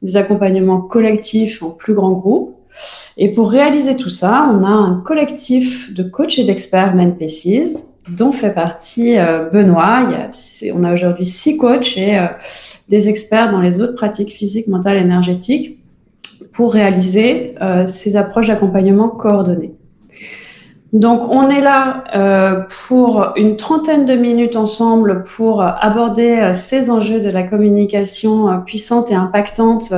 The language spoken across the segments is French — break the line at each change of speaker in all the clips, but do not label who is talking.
des accompagnements collectifs en plus grands groupes. Et pour réaliser tout ça, on a un collectif de coachs et d'experts MenPaces, dont fait partie Benoît. On a aujourd'hui 6 coachs et des experts dans les autres pratiques physiques, mentales, énergétiques pour réaliser ces approches d'accompagnement coordonnées. Donc, on est là pour une trentaine de minutes ensemble pour aborder ces enjeux de la communication puissante et impactante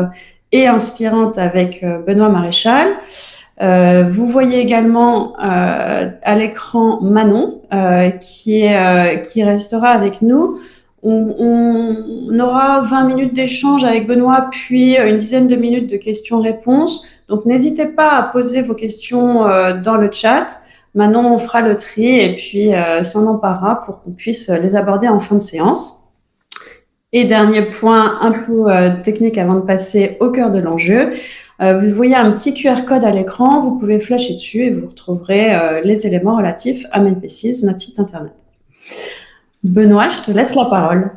et inspirante avec Benoît Maréchal. Vous voyez également à l'écran Manon qui restera avec nous. On aura 20 minutes d'échange avec Benoît, puis une dizaine de minutes de questions-réponses. Donc, n'hésitez pas à poser vos questions dans le chat. Manon, on fera le tri et puis s'en emparera pour qu'on puisse les aborder en fin de séance. Et dernier point un peu technique avant de passer au cœur de l'enjeu. Vous voyez un petit QR code à l'écran, vous pouvez flasher dessus et vous retrouverez les éléments relatifs à MenPaces, notre site internet. Benoît, je te laisse la parole.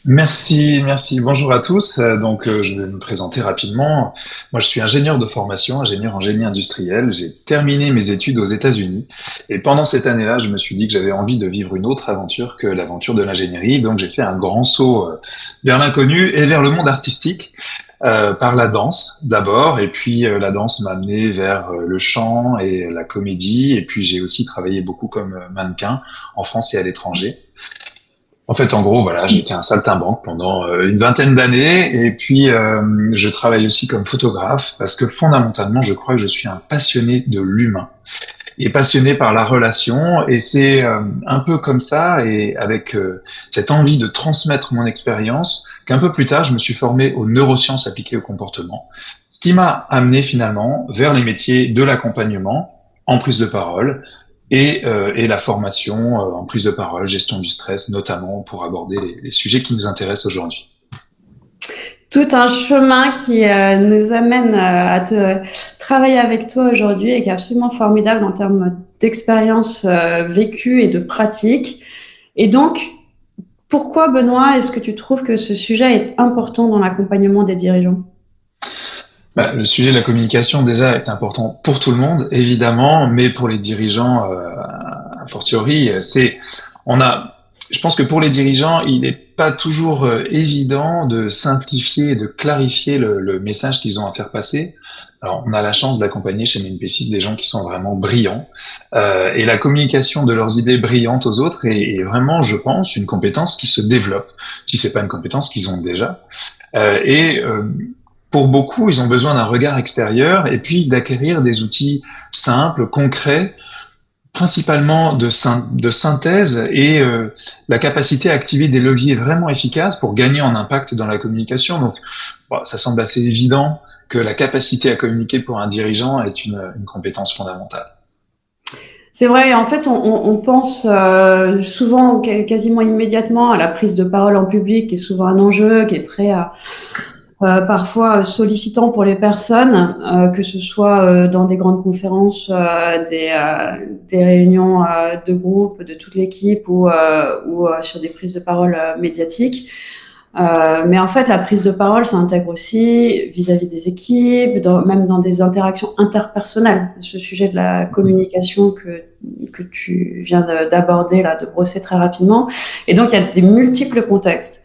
Merci. Bonjour à tous. Donc, je vais me présenter rapidement. Moi, je suis ingénieur de formation, ingénieur en génie industriel. J'ai terminé mes études aux États-Unis. Et pendant cette année-là, je me suis dit que j'avais envie de vivre une autre aventure que l'aventure de l'ingénierie. Donc, j'ai fait un grand saut vers l'inconnu et vers le monde artistique. Par la danse d'abord, et puis la danse m'a amené vers le chant et la comédie, et puis j'ai aussi travaillé beaucoup comme mannequin en France et à l'étranger. En fait, en gros, voilà, j'étais un saltimbanque pendant une vingtaine d'années, et puis je travaille aussi comme photographe, parce que fondamentalement, je crois que je suis un passionné de l'humain et passionné par la relation, et c'est un peu comme ça, et avec cette envie de transmettre mon expérience, qu'un peu plus tard, je me suis formé aux neurosciences appliquées au comportement, ce qui m'a amené finalement vers les métiers de l'accompagnement en prise de parole, et la formation en prise de parole, gestion du stress, notamment pour aborder les sujets qui nous intéressent aujourd'hui.
Tout un chemin qui nous amène à travailler avec toi aujourd'hui et qui est absolument formidable en termes d'expérience vécue et de pratique. Et donc, pourquoi, Benoît, est-ce que tu trouves que ce sujet est important dans l'accompagnement des dirigeants ?
Le sujet de la communication, déjà, est important pour tout le monde, évidemment, mais pour les dirigeants, a fortiori, je pense que pour les dirigeants, il n'est pas toujours évident de simplifier et de clarifier le message qu'ils ont à faire passer. Alors, on a la chance d'accompagner chez MenPaces des gens qui sont vraiment brillants, et la communication de leurs idées brillantes aux autres est vraiment, je pense, une compétence qui se développe, si c'est pas une compétence qu'ils ont déjà. Pour beaucoup, ils ont besoin d'un regard extérieur et puis d'acquérir des outils simples, concrets, principalement de synthèse et la capacité à activer des leviers vraiment efficaces pour gagner en impact dans la communication. Donc, ça semble assez évident que la capacité à communiquer pour un dirigeant est une compétence fondamentale.
C'est vrai, en fait, on pense souvent, quasiment immédiatement, à la prise de parole en public, qui est souvent un enjeu, qui est très parfois sollicitant pour les personnes, que ce soit dans des grandes conférences, des réunions de groupe, de toute l'équipe ou sur des prises de parole médiatiques. Mais en fait, la prise de parole, ça intègre aussi vis-à-vis des équipes, même dans des interactions interpersonnelles. Ce sujet de la communication que tu viens d'aborder, là, de brosser très rapidement. Et donc, il y a des multiples contextes.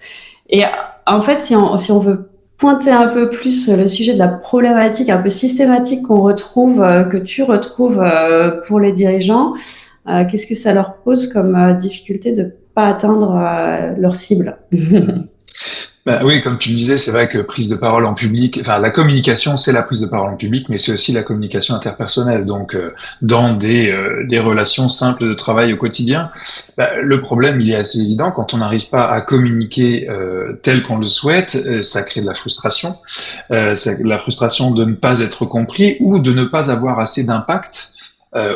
Et en fait, si on veut pointer un peu plus le sujet de la problématique un peu systématique que tu retrouves pour les dirigeants, qu'est-ce que ça leur pose comme difficulté de pas atteindre leur cible ?
Oui, comme tu le disais, c'est vrai que prise de parole en public, enfin la communication, c'est la prise de parole en public, mais c'est aussi la communication interpersonnelle. Donc, dans des relations simples de travail au quotidien, le problème, il est assez évident. Quand on n'arrive pas à communiquer tel qu'on le souhaite, ça crée de la frustration. C'est la frustration de ne pas être compris ou de ne pas avoir assez d'impact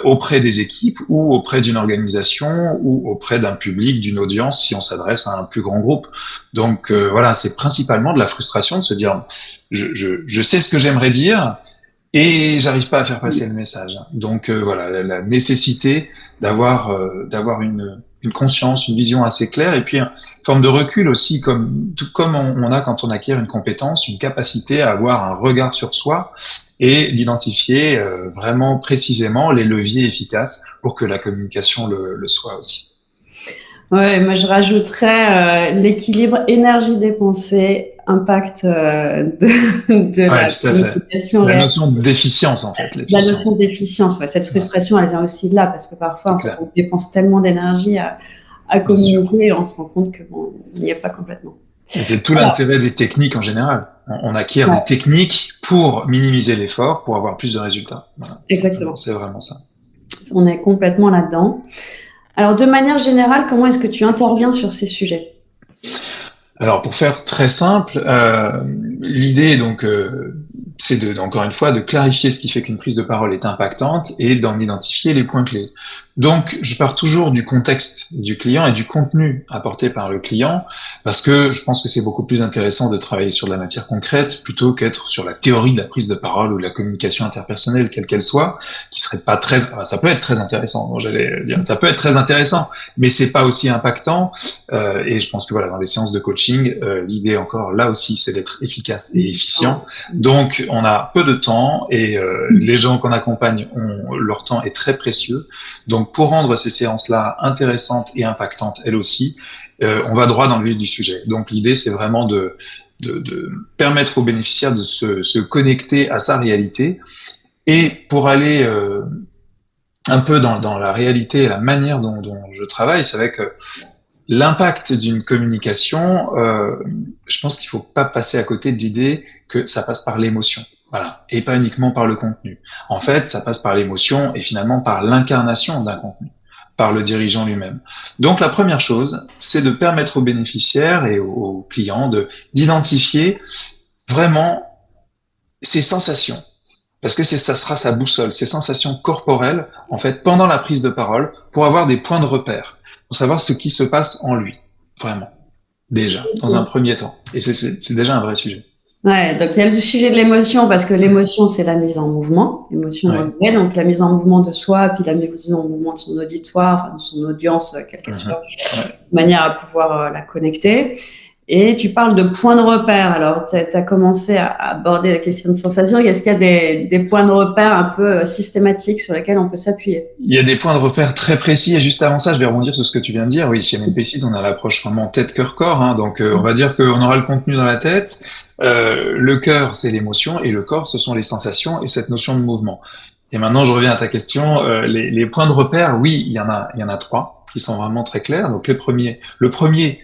auprès des équipes ou auprès d'une organisation ou auprès d'un public, d'une audience, si on s'adresse à un plus grand groupe. Donc voilà, c'est principalement de la frustration de se dire je sais ce que j'aimerais dire et j'arrive pas à faire passer le message. Donc voilà, la nécessité d'avoir une une conscience, une vision assez claire, et puis une forme de recul aussi, tout comme on a quand on acquiert une compétence, une capacité à avoir un regard sur soi et d'identifier vraiment précisément les leviers efficaces pour que la communication le soit aussi.
Ouais, moi je rajouterais l'équilibre énergie dépensée, impact de la
Tout à fait.
communication.
La notion d'efficience, en fait.
La notion d'efficience, ouais. Cette frustration, elle vient aussi de là, parce que parfois on dépense tellement d'énergie à communiquer et on se rend compte que on n'y est pas complètement.
Et c'est tout l'intérêt des techniques en général. On acquiert des techniques pour minimiser l'effort, pour avoir plus de résultats. Voilà,
exactement.
C'est vraiment ça.
On est complètement là-dedans. Alors, de manière générale, comment est-ce que tu interviens sur ces sujets ?
Alors, pour faire très simple, l'idée, donc, c'est encore une fois, de clarifier ce qui fait qu'une prise de parole est impactante et d'en identifier les points clés. Donc, je pars toujours du contexte du client et du contenu apporté par le client, parce que je pense que c'est beaucoup plus intéressant de travailler sur de la matière concrète plutôt qu'être sur la théorie de la prise de parole ou de la communication interpersonnelle, quelle qu'elle soit, qui serait pas très, ça peut être très intéressant, bon, j'allais dire, ça peut être très intéressant, mais c'est pas aussi impactant, et je pense que voilà, dans les séances de coaching, l'idée encore, là aussi, c'est d'être efficace et efficient. Donc, on a peu de temps et les gens qu'on accompagne leur temps est très précieux. Donc, pour rendre ces séances-là intéressantes et impactantes, elles aussi, on va droit dans le vif du sujet. Donc, l'idée, c'est vraiment de permettre aux bénéficiaires de se connecter à sa réalité. Et pour aller un peu dans la réalité et la manière dont je travaille, c'est vrai que l'impact d'une communication, je pense qu'il faut pas passer à côté de l'idée que ça passe par l'émotion. Voilà, et pas uniquement par le contenu. En fait, ça passe par l'émotion et finalement par l'incarnation d'un contenu, par le dirigeant lui-même. Donc la première chose, c'est de permettre aux bénéficiaires et aux clients d'identifier vraiment ses sensations. Parce que ça sera sa boussole, ses sensations corporelles, en fait, pendant la prise de parole, pour avoir des points de repère, pour savoir ce qui se passe en lui, vraiment, déjà, dans un premier temps. Et c'est déjà un vrai sujet.
Ouais, donc il y a le sujet de l'émotion, parce que l'émotion, c'est la mise en mouvement, l'émotion, donc la mise en mouvement de soi, puis la mise en mouvement de son auditoire, enfin de son audience, quelle qu'elle soit, de manière à pouvoir la connecter. Et tu parles de points de repère. Alors, tu as commencé à aborder la question de sensation. Est-ce qu'il y a des points de repère un peu systématiques sur lesquels on peut s'appuyer ?
Il y a des points de repère très précis. Et juste avant ça, je vais rebondir sur ce que tu viens de dire. Oui, chez MNP6, on a l'approche vraiment tête-cœur-corps. Hein. Donc, on va dire qu'on aura le contenu dans la tête. Le cœur, c'est l'émotion. Et le corps, ce sont les sensations et cette notion de mouvement. Et maintenant, je reviens à ta question. Les points de repère, oui, il y en a 3 qui sont vraiment très clairs. Donc, le premier,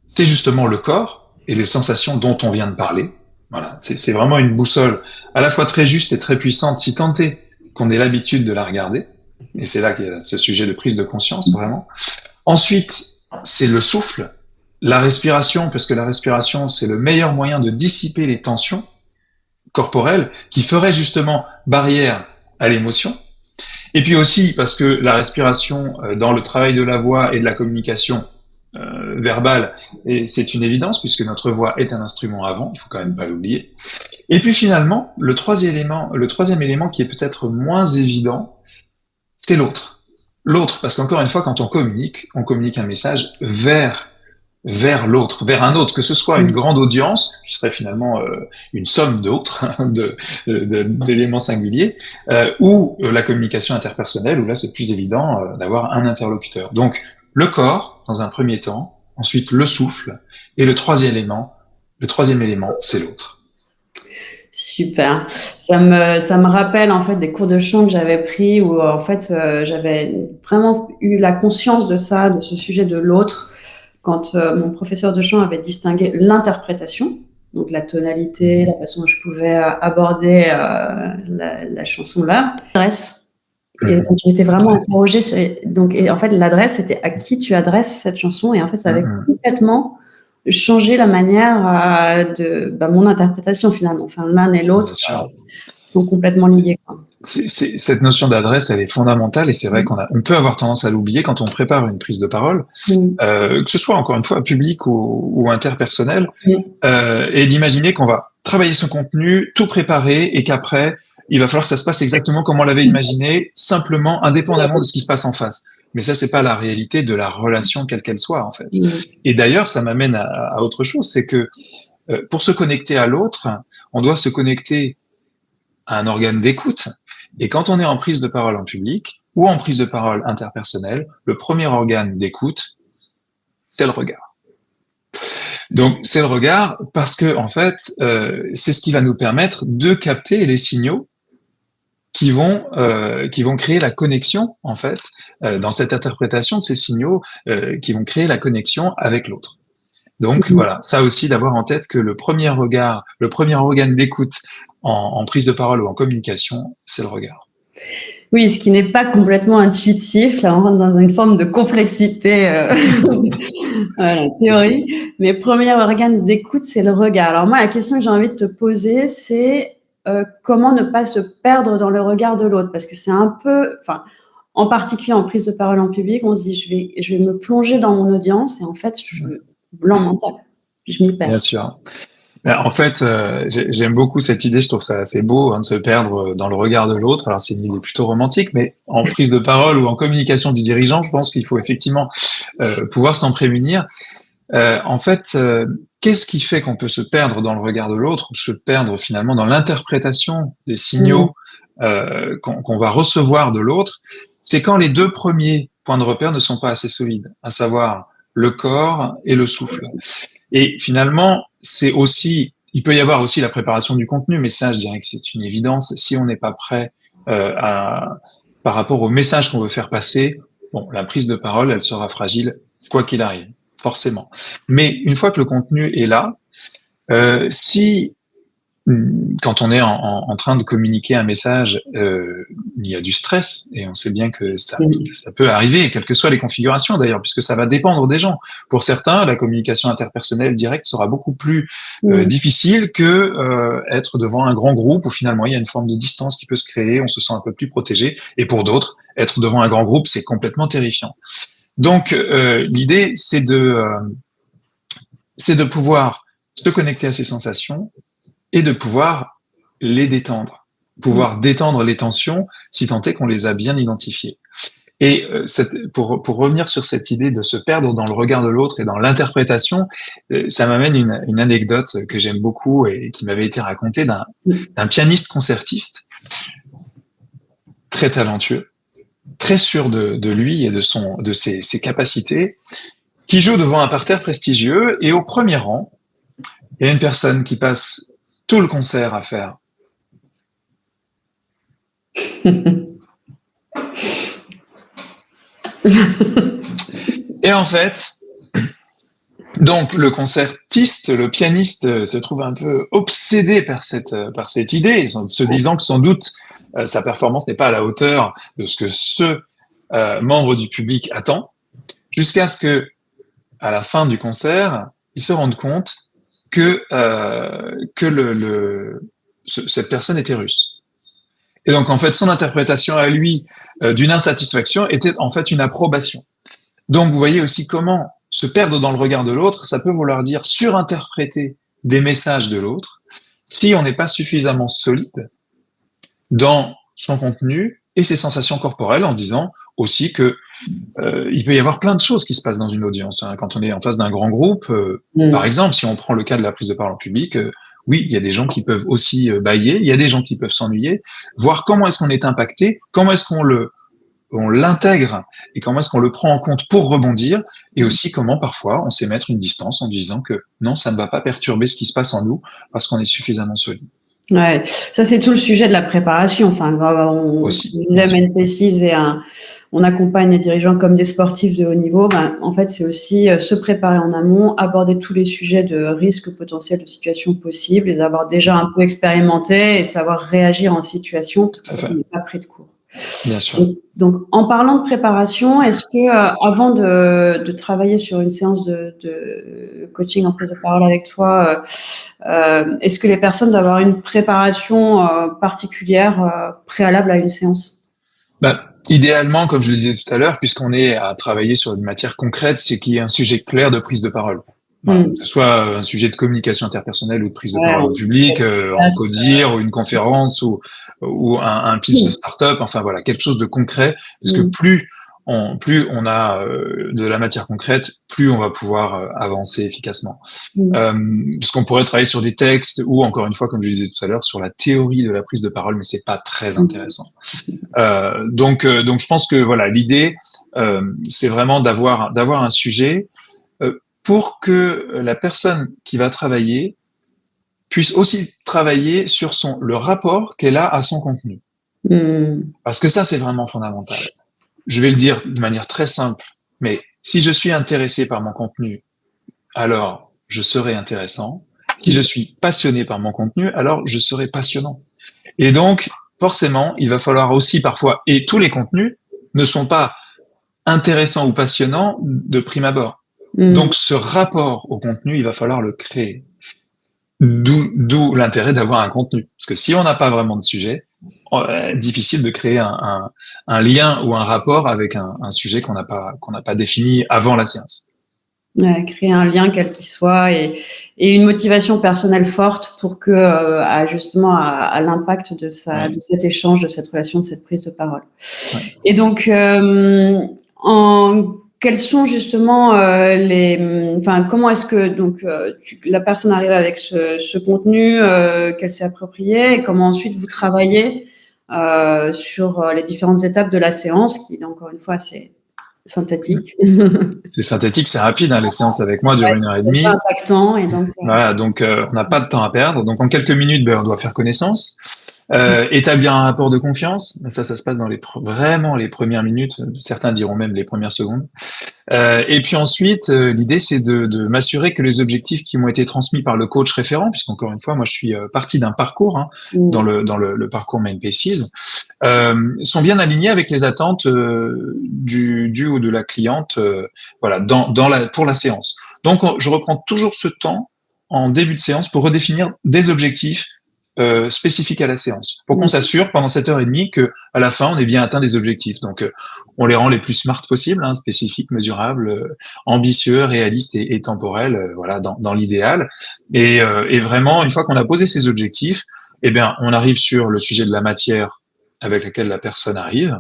c'est justement le corps et les sensations dont on vient de parler. Voilà, c'est vraiment une boussole à la fois très juste et très puissante, si tant est qu'on ait l'habitude de la regarder. Et c'est là qu'il y a ce sujet de prise de conscience, vraiment. Ensuite, c'est le souffle, la respiration, parce que la respiration, c'est le meilleur moyen de dissiper les tensions corporelles qui feraient justement barrière à l'émotion. Et puis aussi parce que la respiration, dans le travail de la voix et de la communication, verbal, et c'est une évidence puisque notre voix est un instrument avant, il faut quand même pas l'oublier. Et puis finalement, le troisième élément qui est peut-être moins évident, c'est l'autre. L'autre, parce qu'encore une fois, quand on communique un message vers l'autre, vers un autre, que ce soit une grande audience, qui serait finalement une somme d'autres, d'éléments singuliers, ou la communication interpersonnelle, où là c'est plus évident d'avoir un interlocuteur. Donc, le corps, dans un premier temps, ensuite le souffle, et le troisième élément, c'est l'autre.
Super. Ça me rappelle en fait des cours de chant que j'avais pris où en fait j'avais vraiment eu la conscience de ça, de ce sujet de l'autre, quand mon professeur de chant avait distingué l'interprétation, donc la tonalité, la façon dont je pouvais aborder la chanson là, l'adresse. Et donc j'étais vraiment interrogée sur, et en fait l'adresse, c'était à qui tu adresses cette chanson, et en fait ça avait complètement changé la manière de mon interprétation finalement. Enfin, l'un et l'autre sont complètement liés, quoi.
Cette notion d'adresse, elle est fondamentale, et c'est vrai qu'on peut avoir tendance à l'oublier quand on prépare une prise de parole, que ce soit encore une fois public ou interpersonnel, et d'imaginer qu'on va travailler son contenu, tout préparer, et qu'après il va falloir que ça se passe exactement comme on l'avait imaginé, simplement indépendamment de ce qui se passe en face. Mais ça, c'est pas la réalité de la relation quelle qu'elle soit, en fait.
Mmh.
Et d'ailleurs, ça m'amène à autre chose, c'est que pour se connecter à l'autre, on doit se connecter à un organe d'écoute. Et quand on est en prise de parole en public ou en prise de parole interpersonnelle, le premier organe d'écoute, c'est le regard. Donc c'est le regard parce que en fait, c'est ce qui va nous permettre de capter les signaux qui vont créer la connexion en fait dans cette interprétation de ces signaux qui vont créer la connexion avec l'autre. Donc voilà, ça aussi d'avoir en tête que le premier organe d'écoute en prise de parole ou en communication, c'est le regard.
Oui, ce qui n'est pas complètement intuitif. Là, on rentre dans une forme de complexité voilà, théorie. Mais premier organe d'écoute, c'est le regard. Alors moi, la question que j'ai envie de te poser, c'est comment ne pas se perdre dans le regard de l'autre, parce que c'est un peu, enfin, en particulier en prise de parole en public, on se dit je vais me plonger dans mon audience et en fait, blanc mental, je m'y perds.
Bien sûr. En fait, j'aime beaucoup cette idée, je trouve ça assez beau de se perdre dans le regard de l'autre. Alors c'est une idée plutôt romantique, mais en prise de parole ou en communication du dirigeant, je pense qu'il faut effectivement pouvoir s'en prémunir. En fait, qu'est-ce qui fait qu'on peut se perdre dans le regard de l'autre ou se perdre finalement dans l'interprétation des signaux qu'on va recevoir de l'autre? C'est quand les deux premiers points de repère ne sont pas assez solides, à savoir le corps et le souffle. Et finalement, il peut y avoir aussi la préparation du contenu, mais ça, je dirais que c'est une évidence. Si on n'est pas prêt par rapport au message qu'on veut faire passer, bon, la prise de parole, elle sera fragile, quoi qu'il arrive, forcément. Mais une fois que le contenu est là, quand on est en train de communiquer un message, il y a du stress et on sait bien que ça peut arriver, quelles que soient les configurations d'ailleurs, puisque ça va dépendre des gens. Pour certains, la communication interpersonnelle directe sera beaucoup plus difficile que être devant un grand groupe où finalement il y a une forme de distance qui peut se créer, on se sent un peu plus protégé. Et pour d'autres, être devant un grand groupe, c'est complètement terrifiant. Donc l'idée, c'est de pouvoir se connecter à ces sensations et de pouvoir les détendre, pouvoir détendre les tensions si tant est qu'on les a bien identifiées. Et pour revenir sur cette idée de se perdre dans le regard de l'autre et dans l'interprétation, ça m'amène une anecdote que j'aime beaucoup et qui m'avait été racontée d'un pianiste concertiste très talentueux, très sûr de lui et de ses capacités, qui joue devant un parterre prestigieux et au premier rang, il y a une personne qui passe tout le concert à faire. Et en fait, donc le concertiste, le pianiste se trouve un peu obsédé par cette idée, se disant que sans doute sa performance n'est pas à la hauteur de ce que ce membre du public attend, jusqu'à ce que, à la fin du concert, il se rende compte que cette personne était russe. Et donc, en fait, son interprétation à lui d'une insatisfaction était en fait une approbation. Donc, vous voyez aussi comment se perdre dans le regard de l'autre, ça peut vouloir dire surinterpréter des messages de l'autre si on n'est pas suffisamment solide dans son contenu et ses sensations corporelles, en se disant aussi que il peut y avoir plein de choses qui se passent dans une audience. Quand on est en face d'un grand groupe, par exemple, si on prend le cas de la prise de parole en public, oui, il y a des gens qui peuvent aussi bâiller, il y a des gens qui peuvent s'ennuyer, voir comment est-ce qu'on est impacté, comment est-ce qu'on l'intègre et comment est-ce qu'on le prend en compte pour rebondir, et aussi comment parfois on sait mettre une distance en disant que non, ça ne va pas perturber ce qui se passe en nous parce qu'on est suffisamment solide.
Ouais, ça c'est tout le sujet de la préparation. Enfin, on aime précise et on accompagne les dirigeants comme des sportifs de haut niveau. Ben, en fait, c'est aussi se préparer en amont, aborder tous les sujets de risques potentiels, de situations possibles, les avoir déjà un peu expérimentés et savoir réagir en situation parce qu'on n'est pas pris de court.
Bien sûr.
Donc, en parlant de préparation, est-ce que avant de travailler sur une séance de coaching en prise de parole avec toi, est-ce que les personnes doivent avoir une préparation particulière préalable à une séance?
Idéalement, comme je le disais tout à l'heure, puisqu'on est à travailler sur une matière concrète, c'est qu'il y ait un sujet clair de prise de parole. Voilà, que ce soit un sujet de communication interpersonnelle ou de prise de parole en public, en codir ou une conférence ou un pitch de start-up, enfin voilà, quelque chose de concret, parce que plus plus on a de la matière concrète, plus on va pouvoir avancer efficacement. Parce qu'on pourrait travailler sur des textes ou, encore une fois, comme je disais tout à l'heure, sur la théorie de la prise de parole, mais c'est pas très intéressant. Donc je pense que voilà, l'idée, c'est vraiment d'avoir un sujet pour que la personne qui va travailler puisse aussi travailler sur le rapport qu'elle a à son contenu. Parce que ça, c'est vraiment fondamental. Je vais le dire de manière très simple, mais si je suis intéressé par mon contenu, alors je serai intéressant. Si je suis passionné par mon contenu, alors je serai passionnant. Et donc, forcément, il va falloir aussi parfois, et tous les contenus ne sont pas intéressants ou passionnants de prime abord. Donc, ce rapport au contenu, il va falloir le créer. D'où l'intérêt d'avoir un contenu. Parce que si on n'a pas vraiment de sujet, difficile de créer un lien ou un rapport avec un sujet qu'on n'a pas défini avant la séance.
Créer un lien quel qu'il soit et une motivation personnelle forte pour que justement à l'impact de cet échange, de cette relation, de cette prise de parole. Ouais. Et donc, quels sont justement comment est-ce que la personne arrive avec ce contenu qu'elle s'est approprié et comment ensuite vous travaillez sur les différentes étapes de la séance, qui est encore une fois assez synthétique.
C'est synthétique, c'est rapide. Les séances avec moi durent 1h30.
C'est impactant et donc.
Voilà, donc on n'a pas de temps à perdre. Donc en quelques minutes, on doit faire connaissance. Établir un rapport de confiance, ça se passe dans vraiment les premières minutes, certains diront même les premières secondes. Et puis ensuite, l'idée c'est de m'assurer que les objectifs qui m'ont été transmis par le coach référent, puisqu'encore une fois, moi je suis parti d'un parcours dans le parcours Main Paces, sont bien alignés avec les attentes du ou de la cliente, voilà, pour la séance. Donc je reprends toujours ce temps en début de séance pour redéfinir des objectifs spécifiques à la séance, pour qu'on s'assure pendant 7h30 que à la fin on ait bien atteint des objectifs. Donc on les rend les plus smart possibles, spécifiques, mesurables, ambitieux, réalistes et temporels, voilà, dans l'idéal. Et vraiment, une fois qu'on a posé ces objectifs, on arrive sur le sujet de la matière avec laquelle la personne arrive.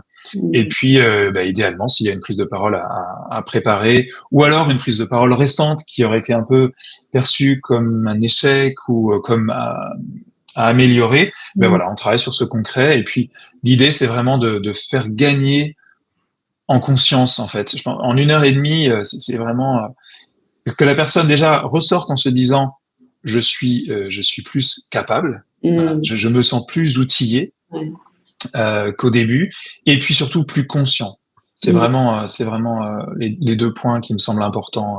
Et puis, idéalement, s'il y a une prise de parole à préparer, ou alors une prise de parole récente qui aurait été un peu perçue comme un échec ou comme à améliorer, voilà, on travaille sur ce concret. Et puis, l'idée, c'est vraiment de faire gagner en conscience, en fait. Je pense, en 1h30, c'est vraiment que la personne déjà ressorte en se disant je suis plus capable, voilà, je me sens plus outillé qu'au début, et puis surtout plus conscient. C'est vraiment les 2 points qui me semblent importants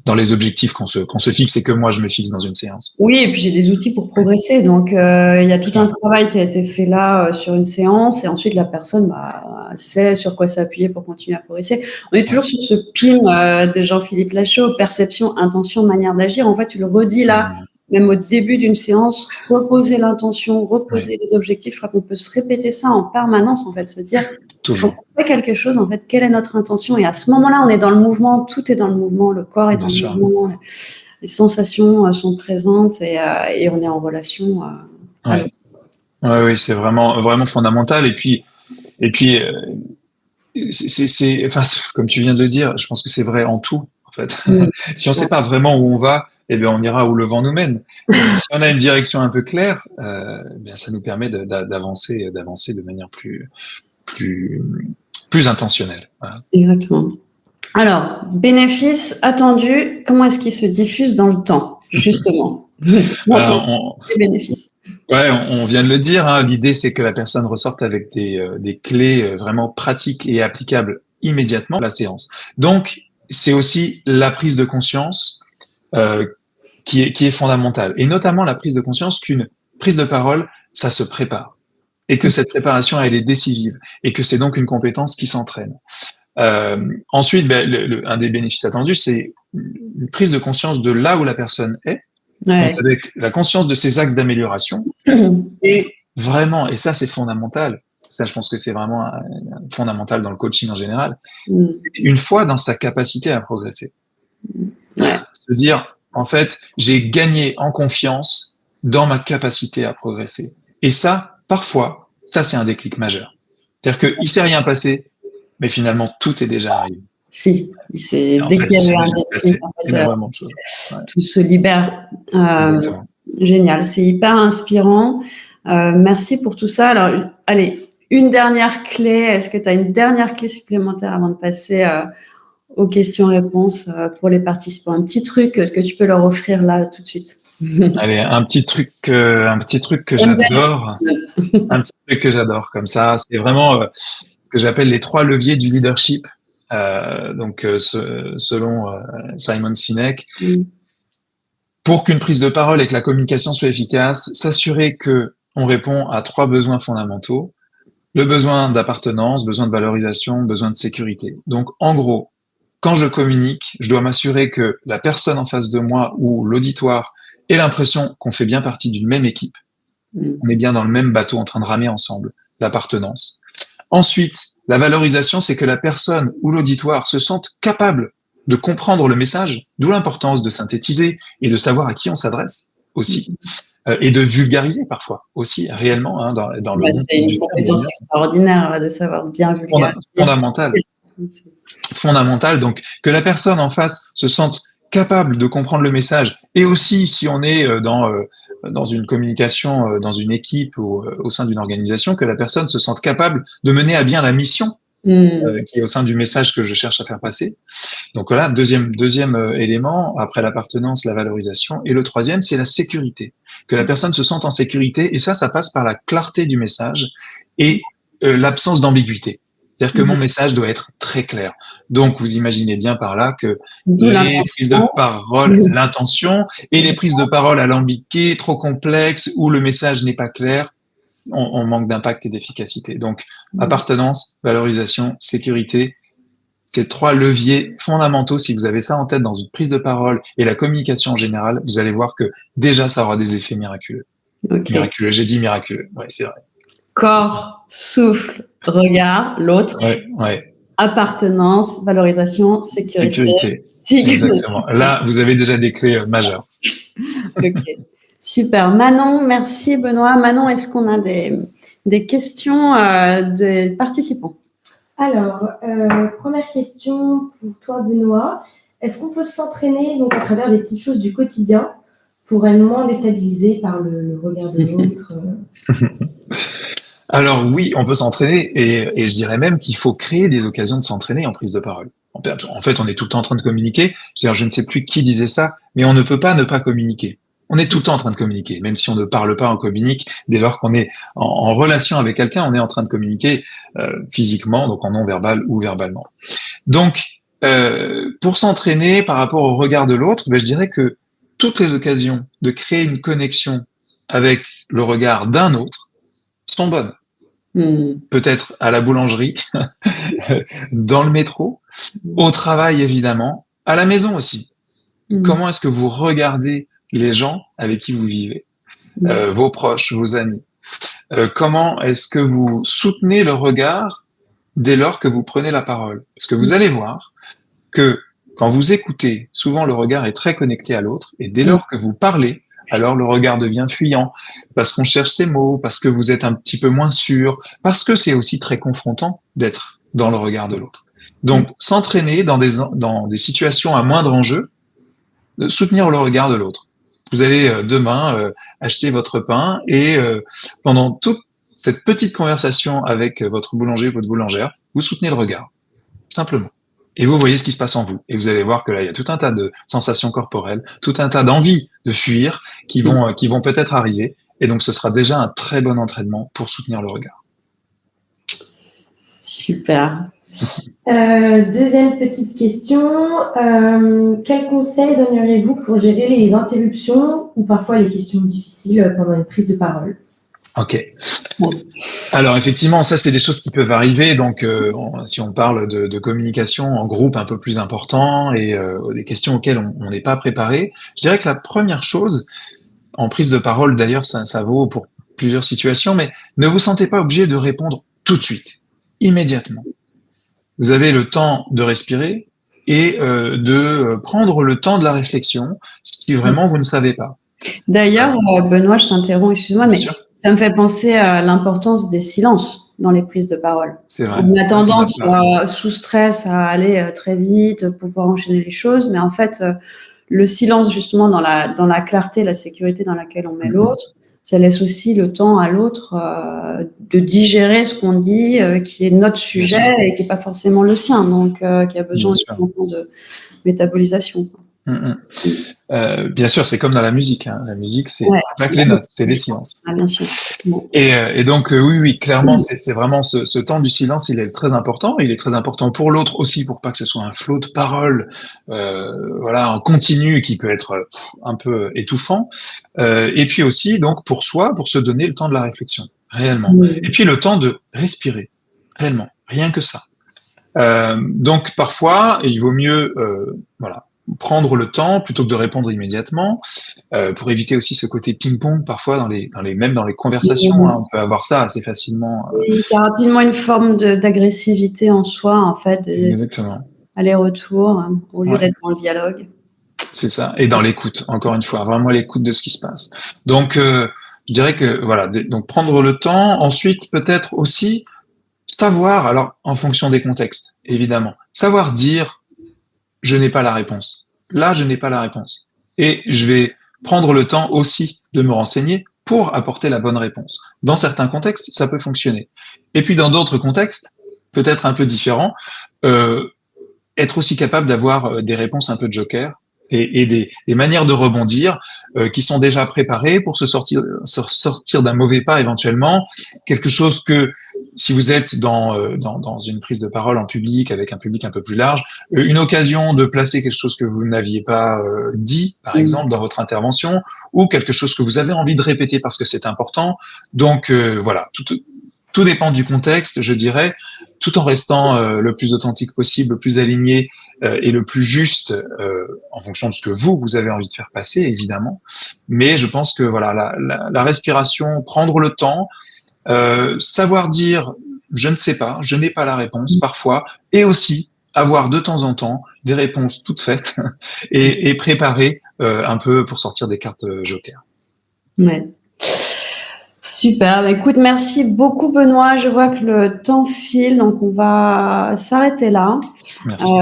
dans les objectifs qu'on se fixe et que moi je me fixe dans une séance.
Oui, et puis j'ai des outils pour progresser. Donc il y a tout un travail qui a été fait là sur une séance, et ensuite la personne sait sur quoi s'appuyer pour continuer à progresser. On est toujours sur ce PIM de Jean-Philippe Lachaud, perception, intention, manière d'agir. En fait, tu le redis là. Même au début d'une séance, reposer l'intention, reposer les objectifs. Je crois qu'on peut se répéter ça en permanence, en fait, se dire,
toujours.
Quand on fait quelque chose, en fait, quelle est notre intention? Et à ce moment-là, on est dans le mouvement, tout est dans le mouvement, le corps est dans le mouvement, les sensations sont présentes et on est en relation.
Oui, c'est vraiment fondamental. Et puis, enfin, comme tu viens de le dire, je pense que c'est vrai en tout. En fait, si on ne sait pas vraiment où on va, on ira où le vent nous mène. Si on a une direction un peu claire, ça nous permet d'avancer de manière plus intentionnelle. Voilà.
Exactement. Alors, bénéfices attendus, comment est-ce qu'ils se diffusent dans le temps, justement? Les bénéfices.
Ouais, on vient de le dire. L'idée, c'est que la personne ressorte avec des clés vraiment pratiques et applicables immédiatement à la séance. Donc, c'est aussi la prise de conscience qui est fondamentale. Et notamment la prise de conscience qu'une prise de parole, ça se prépare. Et que cette préparation, elle est décisive. Et que c'est donc une compétence qui s'entraîne. Ensuite, un des bénéfices attendus, c'est une prise de conscience de là où la personne est. Donc avec la conscience de ses axes d'amélioration. Et vraiment, et ça c'est fondamental, ça je pense que c'est vraiment fondamental dans le coaching en général, une fois dans sa capacité à progresser. Se dire, en fait, j'ai gagné en confiance dans ma capacité à progresser. Et ça, parfois, ça c'est un déclic majeur. C'est-à-dire qu'il ne s'est rien passé, mais finalement, tout est déjà arrivé.
Si,
Et en
dès
fait,
qu'il
il
y a
s'est
eu un
déjà
déclic,
passé
en fait,
énormément de choses. Ouais,
tout se libère.
exactement.
Génial, c'est hyper inspirant. Merci pour tout ça. Alors, allez, une dernière clé. Est-ce que tu as une dernière clé supplémentaire avant de passer aux questions-réponses pour les participants? Un petit truc que tu peux leur offrir là tout de suite.
Allez, un petit truc que j'adore. Un petit truc que j'adore comme ça, c'est vraiment ce que j'appelle les 3 leviers du leadership. Selon Simon Sinek, pour qu'une prise de parole et que la communication soit efficace, s'assurer que on répond à 3 besoins fondamentaux: le besoin d'appartenance, besoin de valorisation, besoin de sécurité. Donc, en gros, quand je communique, je dois m'assurer que la personne en face de moi ou l'auditoire ait l'impression qu'on fait bien partie d'une même équipe. On est bien dans le même bateau en train de ramer ensemble, l'appartenance. Ensuite, la valorisation, c'est que la personne ou l'auditoire se sente capable de comprendre le message, d'où l'importance de synthétiser et de savoir à qui on s'adresse aussi, et de vulgariser parfois aussi, réellement, hein, dans le monde.
C'est une compétence extraordinaire de savoir bien vulgariser.
Fondamental, donc que la personne en face se sente capable de comprendre le message, et aussi si on est dans une communication, dans une équipe ou au sein d'une organisation, que la personne se sente capable de mener à bien la mission qui est au sein du message que je cherche à faire passer. Donc voilà, deuxième élément, après l'appartenance, la valorisation, et le troisième, c'est la sécurité. Que la personne se sente en sécurité, et ça passe par la clarté du message et l'absence d'ambiguïté. C'est-à-dire que mon message doit être très clair. Donc, vous imaginez bien par là que les prises de parole, l'intention, et les prises de parole alambiquées, trop complexes, où le message n'est pas clair, on manque d'impact et d'efficacité. Donc, appartenance, valorisation, sécurité, ces 3 leviers fondamentaux. Si vous avez ça en tête dans une prise de parole et la communication en général, vous allez voir que déjà, ça aura des effets miraculeux. Okay. Miraculeux, j'ai dit miraculeux. Ouais, c'est vrai.
Corps, souffle, regard, l'autre.
Ouais.
Appartenance, valorisation, sécurité.
Exactement. Là, vous avez déjà des clés majeures.
Ok. Super. Manon, merci Benoît. Manon, est-ce qu'on a des questions des participants?
Alors, première question pour toi Benoît. Est-ce qu'on peut s'entraîner donc à travers des petites choses du quotidien pour être moins déstabilisé par le regard de l'autre?
Alors oui, on peut s'entraîner, et je dirais même qu'il faut créer des occasions de s'entraîner en prise de parole. En fait, on est tout le temps en train de communiquer. Je ne sais plus qui disait ça, mais on ne peut pas ne pas communiquer. On est tout le temps en train de communiquer, même si on ne parle pas, on communique. Dès lors qu'on est en relation avec quelqu'un, on est en train de communiquer physiquement, donc en non-verbal ou verbalement. Donc, pour s'entraîner par rapport au regard de l'autre, je dirais que toutes les occasions de créer une connexion avec le regard d'un autre sont bonnes. Peut-être à la boulangerie, dans le métro, au travail évidemment, à la maison aussi. Comment est-ce que vous regardez les gens avec qui vous vivez, vos proches, vos amis? Comment est-ce que vous soutenez le regard dès lors que vous prenez la parole? Parce que vous allez voir que quand vous écoutez, souvent le regard est très connecté à l'autre, et dès lors que vous parlez, alors le regard devient fuyant, parce qu'on cherche ses mots, parce que vous êtes un petit peu moins sûr, parce que c'est aussi très confrontant d'être dans le regard de l'autre. Donc, s'entraîner dans des situations à moindre enjeu, soutenir le regard de l'autre. Vous allez demain acheter votre pain, et pendant toute cette petite conversation avec votre boulanger, votre boulangère, vous soutenez le regard, simplement. Et vous voyez ce qui se passe en vous. Et vous allez voir que là, il y a tout un tas de sensations corporelles, tout un tas d'envies de fuir qui vont peut-être arriver. Et donc, ce sera déjà un très bon entraînement pour soutenir le regard.
Super.
Deuxième petite question. Quel conseil donneriez-vous pour gérer les interruptions ou parfois les questions difficiles pendant une prise de parole?
Ok. Alors effectivement, ça c'est des choses qui peuvent arriver. Donc si on parle de communication en groupe un peu plus important et des questions auxquelles on n'est pas préparé, je dirais que la première chose, en prise de parole d'ailleurs, ça vaut pour plusieurs situations, mais ne vous sentez pas obligé de répondre tout de suite, immédiatement. Vous avez le temps de respirer et de prendre le temps de la réflexion si vraiment vous ne savez pas.
D'ailleurs, Benoît, je t'interromps, excuse-moi, mais ça me fait penser à l'importance des silences dans les prises de parole.
C'est vrai.
On a tendance sous stress à aller très vite pour pouvoir enchaîner les choses, mais en fait, le silence justement dans la clarté, la sécurité dans laquelle on met l'autre, ça laisse aussi le temps à l'autre de digérer ce qu'on dit, qui est notre sujet et qui n'est pas forcément le sien, donc qui a besoin aussi d'un temps de métabolisation.
Bien sûr, c'est comme dans la musique. Hein. La musique, c'est pas que les notes, c'est les silences.
Ah, bien sûr.
Et donc, oui, clairement, c'est vraiment ce temps du silence, il est très important. Il est très important pour l'autre aussi, pour pas que ce soit un flot de paroles, voilà, en continu qui peut être un peu étouffant. Et puis aussi, donc, pour soi, pour se donner le temps de la réflexion, réellement. Et puis le temps de respirer, réellement, rien que ça. Donc, parfois, il vaut mieux, voilà, prendre le temps plutôt que de répondre immédiatement, pour éviter aussi ce côté ping-pong parfois même dans les conversations, hein, on peut avoir ça assez facilement.
Oui, il y a rapidement une forme d'agressivité en soi, en fait.
Exactement.
Aller-retour, au lieu d'être dans le dialogue.
C'est ça. Et dans l'écoute, encore une fois, vraiment l'écoute de ce qui se passe. Donc, je dirais que, voilà, donc prendre le temps. Ensuite, peut-être aussi savoir, alors, en fonction des contextes, évidemment, savoir dire, je n'ai pas la réponse. Là, je n'ai pas la réponse. Et je vais prendre le temps aussi de me renseigner pour apporter la bonne réponse. Dans certains contextes, ça peut fonctionner. Et puis dans d'autres contextes, peut-être un peu différents, être aussi capable d'avoir des réponses un peu de joker et des manières de rebondir qui sont déjà préparées pour se sortir d'un mauvais pas éventuellement, quelque chose que si vous êtes dans une prise de parole en public avec un public un peu plus large, une occasion de placer quelque chose que vous n'aviez pas dit, par exemple, dans votre intervention, ou quelque chose que vous avez envie de répéter parce que c'est important. Donc voilà, tout dépend du contexte, je dirais, tout en restant le plus authentique possible, le plus aligné et le plus juste en fonction de ce que vous avez envie de faire passer, évidemment. Mais je pense que voilà, la respiration, prendre le temps, savoir dire je ne sais pas, je n'ai pas la réponse parfois, et aussi avoir de temps en temps des réponses toutes faites et préparer un peu pour sortir des cartes joker.
Ouais. Super. Écoute, merci beaucoup Benoît. Je vois que le temps file, donc on va s'arrêter là.
Merci.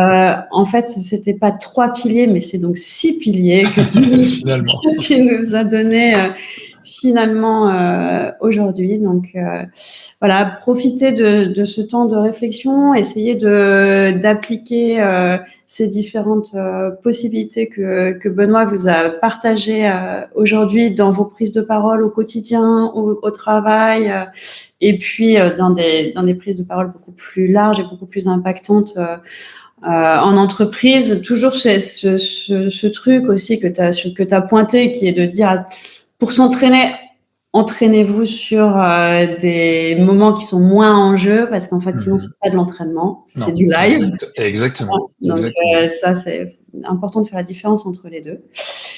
En fait, c'était pas 3 piliers, mais c'est donc 6 piliers que tu nous as donnés finalement aujourd'hui. Donc voilà, profitez de ce temps de réflexion, essayez d'appliquer ces différentes possibilités que Benoît vous a partagées aujourd'hui dans vos prises de parole au quotidien, au travail, et puis dans des prises de parole beaucoup plus larges et beaucoup plus impactantes en entreprise. Toujours ce truc aussi que t'as pointé, qui est de dire, pour s'entraîner, entraînez-vous sur des moments qui sont moins en jeu, parce qu'en fait, sinon, c'est pas de l'entraînement, c'est du live.
Exactement.
Donc, ça, c'est important de faire la différence entre les deux.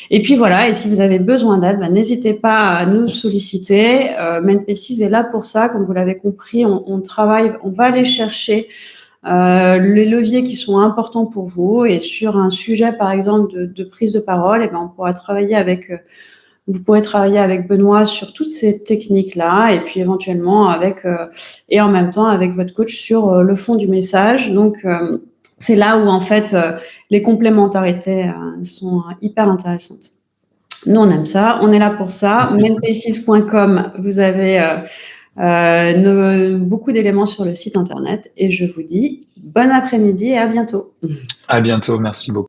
Et puis voilà, et si vous avez besoin d'aide, n'hésitez pas à nous solliciter. Men-P6 est là pour ça, comme vous l'avez compris, on travaille, on va aller chercher les leviers qui sont importants pour vous, et sur un sujet, par exemple, de prise de parole, on pourra travailler avec... Vous pourrez travailler avec Benoît sur toutes ces techniques-là, et puis éventuellement et en même temps avec votre coach sur le fond du message. Donc, c'est là où en fait les complémentarités sont hyper intéressantes. Nous, on aime ça, on est là pour ça. Men-P6.com, vous avez beaucoup d'éléments sur le site internet, et je vous dis bon après-midi et à bientôt.
À bientôt, merci beaucoup.